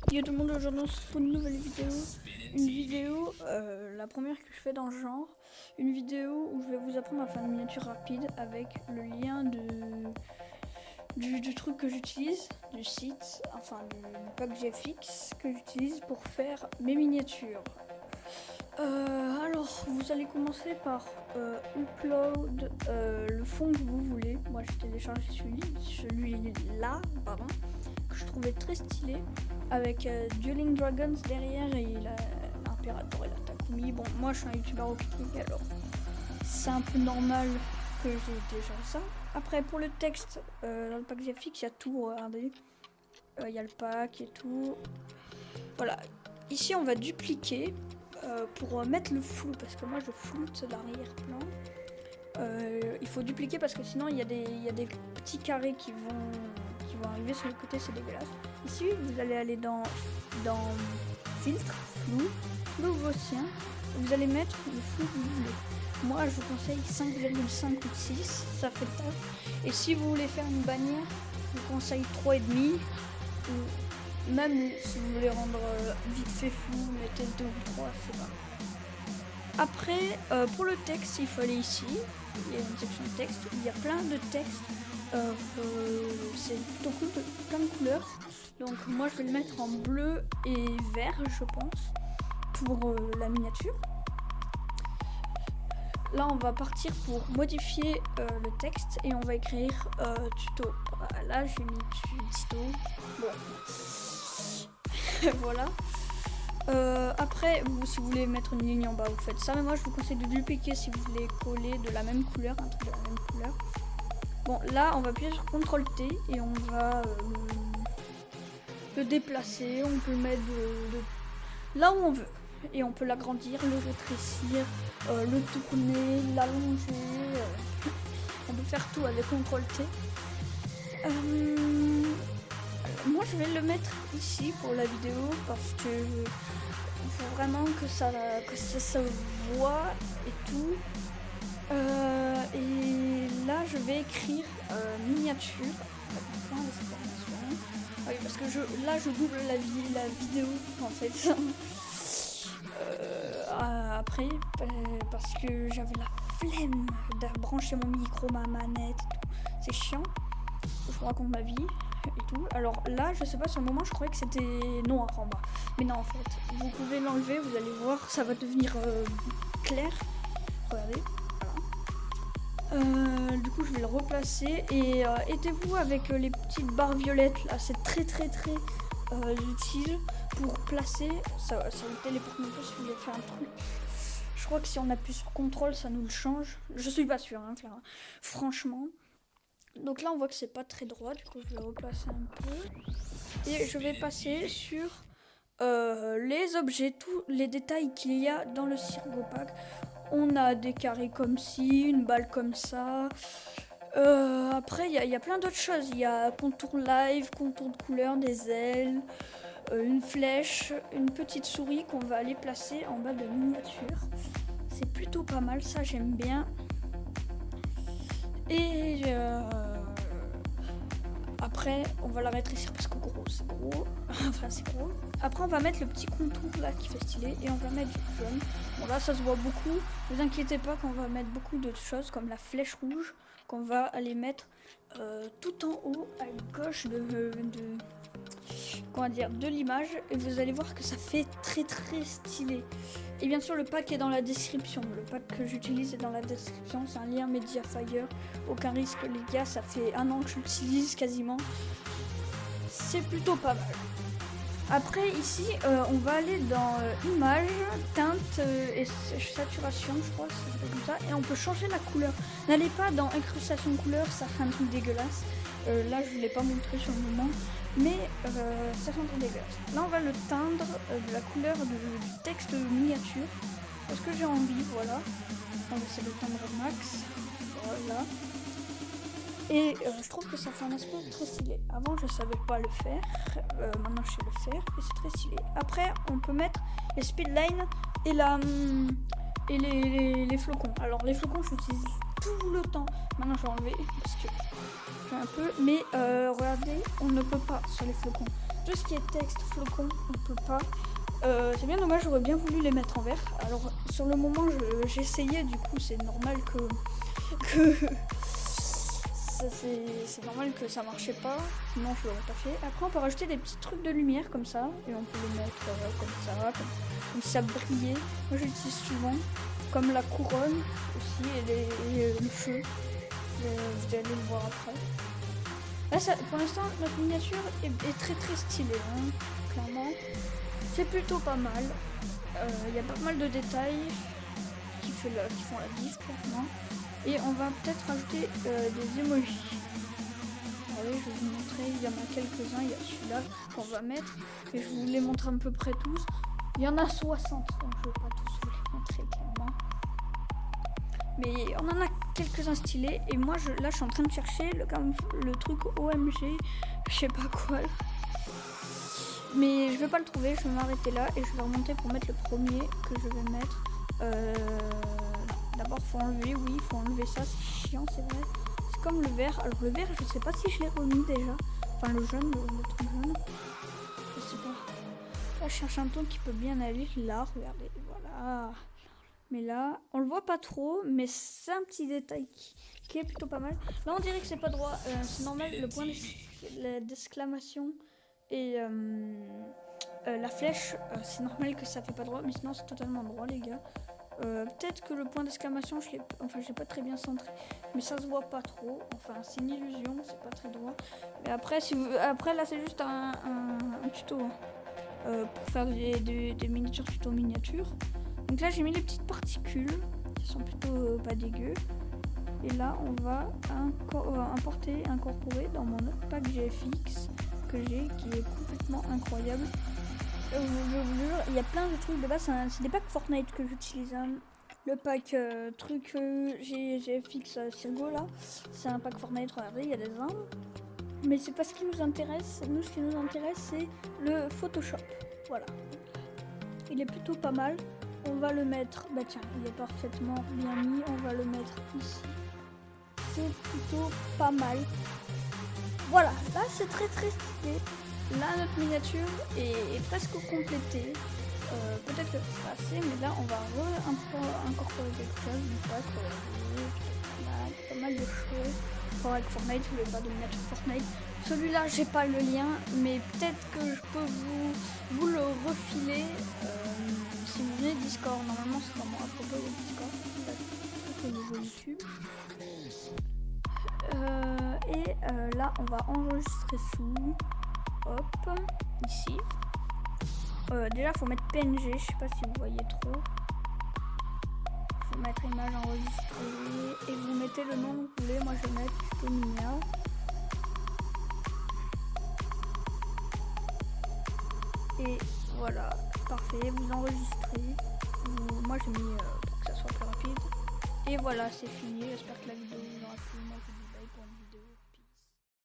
Yo tout le monde, aujourd'hui on se retrouve pour une nouvelle vidéo. Une vidéo, la première que je fais dans le genre. Une vidéo où je vais vous apprendre à faire une miniature rapide avec le lien du truc que j'utilise, du site, enfin du pack GFX que j'utilise pour faire mes miniatures. Alors, vous allez commencer par upload le fond que vous voulez. Moi j'ai téléchargé celui-là, pardon, que je trouvais très stylé, avec Dueling Dragons derrière et l'impérator et la Takumi. Bon, moi je suis un youtubeur Rocket League, alors c'est un peu normal que j'ai déjà ça. Après, pour le texte, dans le pack GFX, il y a tout, regardez. Il y a le pack et tout. Voilà. Ici, on va dupliquer pour mettre le flou, parce que moi je floute l'arrière-plan. Il faut dupliquer parce que sinon il y a des petits carrés qui vont arriver sur le côté, c'est dégueulasse. Ici, vous allez aller dans filtre, flou gaussien. Vous allez mettre le flou que vous voulez. Moi, je vous conseille 5,5 ou 6, ça fait le taf. Et si vous voulez faire une bannière, je vous conseille 3,5. Ou même si vous voulez rendre vite fait flou, mettez 2 ou 3, c'est pas. Après, pour le texte, il faut aller ici. Il y a une section de texte. Il y a plein de textes. C'est plutôt cool, plein de couleurs. Donc moi, je vais le mettre en bleu et vert, je pense, pour la miniature. Là, on va partir pour modifier le texte et on va écrire tuto. Là, j'ai mis tuto. Bon. Voilà. Après, si vous voulez mettre une ligne en bas, vous faites ça. Mais moi, je vous conseille de dupliquer si vous voulez coller de la même couleur, un truc de la même couleur. Bon, là, on va appuyer sur CTRL-T et on va le déplacer. On peut le mettre là où on veut. Et on peut l'agrandir, le rétrécir, le tourner, l'allonger. On peut faire tout avec CTRL-T. Moi, je vais le mettre ici pour la vidéo parce que il faut vraiment que ça se voit et tout. Et là, je vais écrire miniature. Oui, parce que là, je double la vidéo en fait. Après, parce que j'avais la flemme de brancher mon micro, ma manette, c'est chiant. Je vous raconte ma vie et tout. Alors là, je sais pas, sur le moment, je croyais que c'était noir en bas. Mais non, en fait, vous pouvez l'enlever, vous allez voir, ça va devenir clair. Regardez, voilà. Du coup, je vais le replacer et aidez-vous avec les petites barres violettes là. C'est très utile pour placer. Ça vous téléporte un peu si vous voulez faire un truc. Je crois que si on appuie sur CTRL, ça nous le change. Je suis pas sûre, hein, franchement. Donc là, on voit que c'est pas très droit. Du coup, je vais replacer un peu. Et je vais passer sur les objets, tous les détails qu'il y a dans le Cirgopack. On a des carrés comme ci, une balle comme ça. Après, il y a plein d'autres choses. Il y a contour live, contour de couleur, des ailes, une flèche, une petite souris qu'on va aller placer en bas de la miniature. C'est plutôt pas mal, ça j'aime bien. Et après, on va la rétrécir parce que gros, c'est gros. Enfin, c'est gros. Après, on va mettre le petit contour là qui fait stylé et on va mettre du jaune. Bon, là, ça se voit beaucoup. Ne vous inquiétez pas qu'on va mettre beaucoup d'autres choses comme la flèche rouge qu'on va aller mettre tout en haut à gauche de l'image. Et vous allez voir que ça fait très stylé. Et bien sûr, le pack est dans la description. Le pack que j'utilise est dans la description. C'est un lien Mediafire. Aucun risque, les gars. Ça fait 1 an que je l'utilise quasiment. C'est plutôt pas mal. Après, ici, on va aller dans Images, Teinte et Saturation, je crois, c'est comme ça. Et on peut changer la couleur. N'allez pas dans Incrustation de couleur, ça fait un truc dégueulasse. Là, je ne l'ai pas montré sur le moment. Mais ça fait un truc dégueulasse. Là, on va le teindre de la couleur du texte miniature. Parce que j'ai envie, voilà. On va essayer de le teindre au max. Voilà. Et je trouve que ça fait un aspect très stylé. Avant, je savais pas le faire. Maintenant, je sais le faire. Et c'est très stylé. Après, on peut mettre les speedlines et les flocons. Alors, les flocons, je l'utilise tout le temps. Maintenant, je vais enlever parce que j'ai un peu. Mais regardez, on ne peut pas sur les flocons. tout ce qui est texte, flocon, on peut pas. C'est bien dommage, j'aurais bien voulu les mettre en vert. Alors sur le moment j'essayais, du coup c'est normal que c'est normal que ça marchait pas, sinon je l'aurais pas fait. Après on peut rajouter des petits trucs de lumière comme ça, et on peut les mettre comme ça, comme si ça brillait. Moi j'utilise souvent, comme la couronne aussi, et le feu. Vous allez le voir après. Là, pour l'instant, notre miniature est très très stylée, hein, clairement. C'est plutôt pas mal. Il y a pas mal de détails qui font la diff, clairement. Et on va peut-être rajouter des emojis. Ah oui, je vais vous montrer. Il y en a quelques-uns. Il y a celui-là qu'on va mettre. Et je vous les montre à peu près tous. Il y en a 60, donc je ne vais pas tous vous les montrer, clairement. Mais on en a quelques-uns stylés. Et moi, là, je suis en train de chercher le truc OMG. Je sais pas quoi. Mais je vais pas le trouver. Je vais m'arrêter là. Et je vais remonter pour mettre le premier que je vais mettre. D'abord, faut enlever. Oui, il faut enlever ça. C'est chiant, c'est vrai. C'est comme le vert. Alors, le vert, je sais pas si je l'ai remis déjà. Enfin, le jaune, le truc jaune. Je sais pas. Là, je cherche un ton qui peut bien aller. Là, regardez. Voilà. Mais là, on le voit pas trop, mais c'est un petit détail qui est plutôt pas mal. Là, on dirait que c'est pas droit. C'est normal, le point d'exclamation et la flèche, c'est normal que ça fait pas droit, mais sinon c'est totalement droit, les gars. Peut-être que le point d'exclamation, j'ai pas très bien centré, mais ça se voit pas trop. Enfin, c'est une illusion, c'est pas très droit. Mais après, après là, c'est juste un tuto pour faire des miniatures tuto miniatures. Donc là j'ai mis les petites particules qui sont plutôt pas dégueu. Et là on va incorporer dans mon autre pack GFX que j'ai, qui est complètement incroyable. Je vous jure, il y a plein de trucs de base, c'est des packs Fortnite que j'utilise. Hein. Le pack GFX Sirgo là, c'est un pack Fortnite, regardez, il y a des armes. Mais c'est pas ce qui nous intéresse. Nous, ce qui nous intéresse, c'est le Photoshop. Voilà. Il est plutôt pas mal. On va le mettre, bah tiens, il est parfaitement bien mis, on va le mettre ici. C'est plutôt pas mal. Voilà, là c'est très très stylé. Là notre miniature est presque complétée. Peut-être que ce sera assez, mais là on va incorporer quelque chose. Pas mal de choses. Pour avec Fortnite, je voulais pas de miniature Fortnite. Celui-là, j'ai pas le lien, mais peut-être que je peux vous le refiler. Si vous venez Discord, normalement c'est comment à propos de Discord, au niveau YouTube. Là on va enregistrer sous, hop, ici. Déjà faut mettre PNG, je sais pas si vous voyez trop. Faut mettre image enregistrée et vous mettez le nom que vous voulez. Moi je vais mettre plutôt Mia. Et voilà, parfait, vous enregistrez. Moi j'ai mis pour que ça soit plus rapide. Et voilà, c'est fini, j'espère que la vidéo vous aura plu.